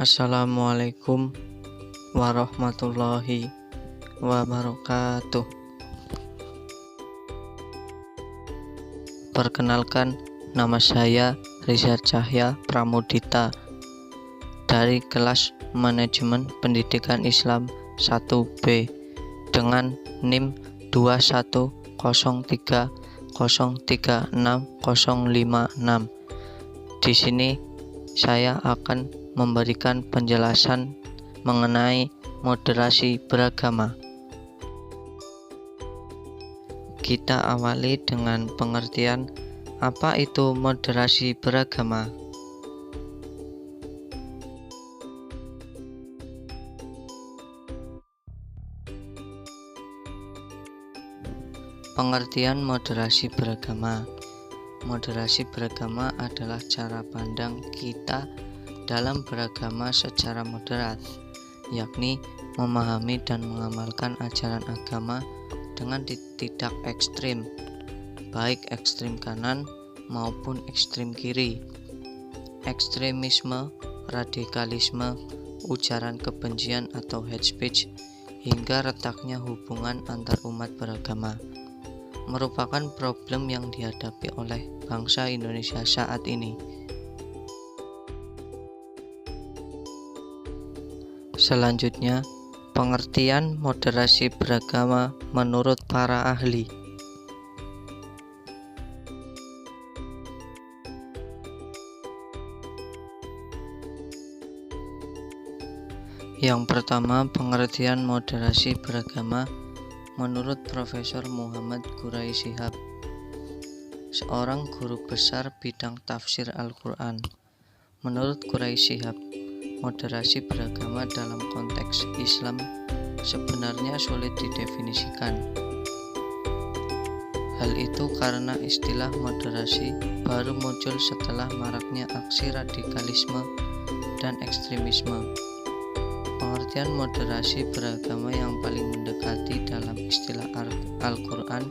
Assalamualaikum warahmatullahi wabarakatuh. Perkenalkan, nama saya Rizal Cahya Pramudita dari kelas Manajemen Pendidikan Islam 1B dengan NIM 21030360056. Di sini saya akan memberikan penjelasan mengenai moderasi beragama. Kita awali dengan pengertian apa itu moderasi beragama. Pengertian moderasi beragama. Moderasi beragama adalah cara pandang kita dalam beragama secara moderat, yakni memahami dan mengamalkan ajaran agama dengan tidak ekstrim, baik ekstrim kanan maupun ekstrim kiri. Ekstremisme, radikalisme, ujaran kebencian atau hate speech, hingga retaknya hubungan antar umat beragama merupakan problem yang dihadapi oleh bangsa Indonesia saat ini. Selanjutnya, pengertian moderasi beragama menurut para ahli. Yang pertama, pengertian moderasi beragama menurut Profesor Muhammad Qurais Shihab, seorang guru besar bidang tafsir Al-Quran. Menurut Qurais Shihab, moderasi beragama dalam konteks Islam sebenarnya sulit didefinisikan. Hal itu karena istilah moderasi baru muncul setelah maraknya aksi radikalisme dan ekstremisme. Pengertian moderasi beragama yang paling mendekati dalam istilah Al-Quran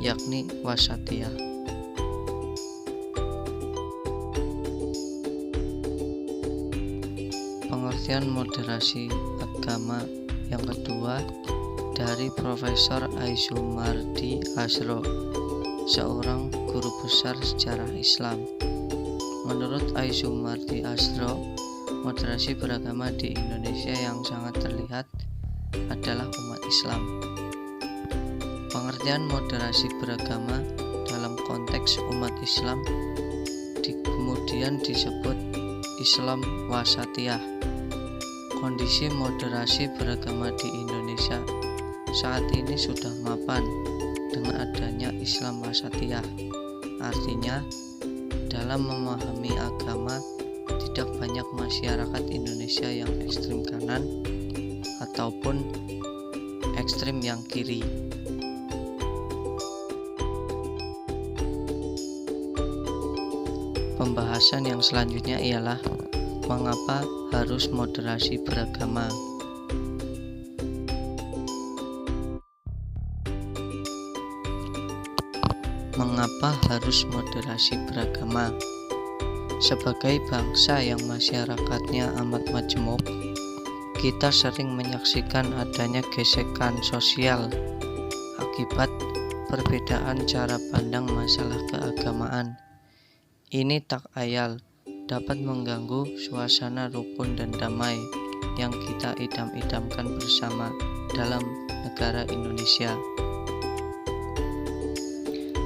yakni wasatiyah. Pengertian moderasi agama yang kedua dari Profesor Aissumardi Asro, seorang guru besar sejarah Islam. Menurut Aissumardi Asro, moderasi beragama di Indonesia yang sangat terlihat adalah umat Islam. Pengertian moderasi beragama dalam konteks umat Islam kemudian disebut Islam wasatiyah. Kondisi moderasi beragama di Indonesia saat ini sudah mapan dengan adanya Islam wasatiyah. Artinya, dalam memahami agama, tidak banyak masyarakat Indonesia yang ekstrim kanan ataupun ekstrim yang kiri. Pembahasan yang selanjutnya ialah mengapa harus moderasi beragama. Mengapa harus moderasi beragama? Sebagai bangsa yang masyarakatnya amat majemuk, kita sering menyaksikan adanya gesekan sosial akibat perbedaan cara pandang masalah keagamaan. Ini tak ayal dapat mengganggu suasana rukun dan damai yang kita idam-idamkan bersama dalam negara Indonesia.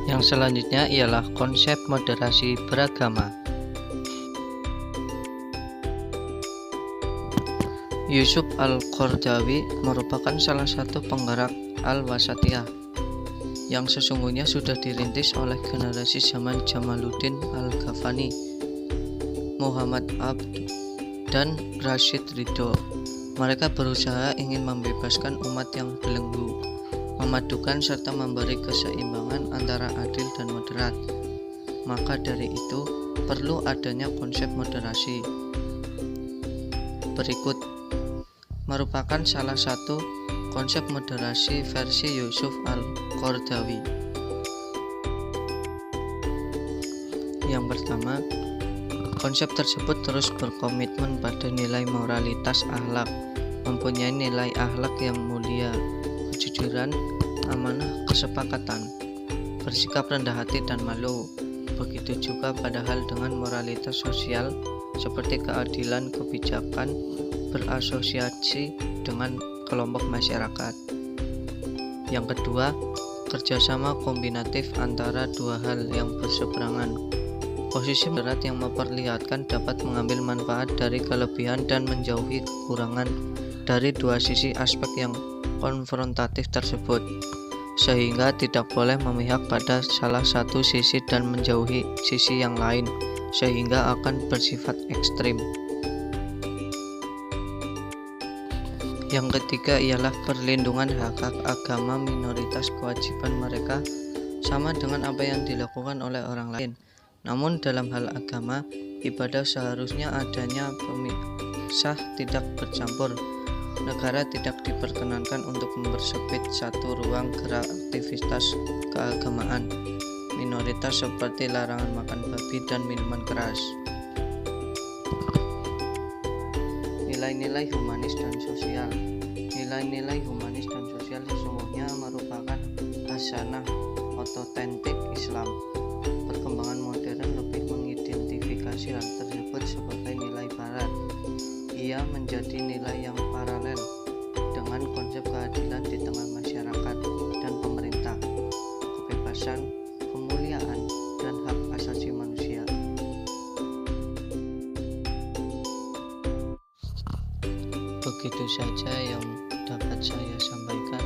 Yang selanjutnya ialah konsep moderasi beragama. Yusuf Al-Qaradawi merupakan salah satu penggerak Al-Wasatiyah yang sesungguhnya sudah dirintis oleh generasi zaman Jamaluddin Al-Ghafani, Muhammad Abd, dan Rashid Ridho. Mereka berusaha ingin membebaskan umat yang belenggu, memadukan serta memberi keseimbangan antara adil dan moderat. Maka dari itu, perlu adanya konsep moderasi. Berikut merupakan salah satu konsep moderasi versi Yusuf Al-Qaradawi. Yang pertama, Konsep tersebut terus berkomitmen pada nilai moralitas akhlak, mempunyai nilai akhlak yang mulia, kejujuran, amanah, kesepakatan, bersikap rendah hati dan malu. Begitu juga padahal dengan moralitas sosial seperti keadilan, kebijakan, berasosiasi dengan kelompok masyarakat. Yang kedua, kerjasama kombinatif antara dua hal yang berseberangan. Posisi berat yang memperlihatkan dapat mengambil manfaat dari kelebihan dan menjauhi kekurangan dari dua sisi aspek yang konfrontatif tersebut, sehingga tidak boleh memihak pada salah satu sisi dan menjauhi sisi yang lain, sehingga akan bersifat ekstrim. Yang ketiga ialah perlindungan hak-hak agama minoritas. Kewajiban mereka sama dengan apa yang dilakukan oleh orang lain. Namun dalam hal agama, ibadah seharusnya adanya pemisah, tidak bercampur. Negara tidak diperkenankan untuk mempersempit satu ruang gerak aktivitas keagamaan minoritas seperti larangan makan babi dan minuman keras. Nilai-nilai humanis dan sosial. Nilai-nilai humanis dan sosial sesungguhnya merupakan hasanah otentik Islam. Perkembangan modern lebih mengidentifikasi hal tersebut sebagai nilai barat. Ia menjadi nilai yang paralel dengan konsep keadilan di tengah masyarakat dan pemerintah, kebebasan, kemuliaan, dan hak asasi manusia. Begitu saja yang dapat saya sampaikan.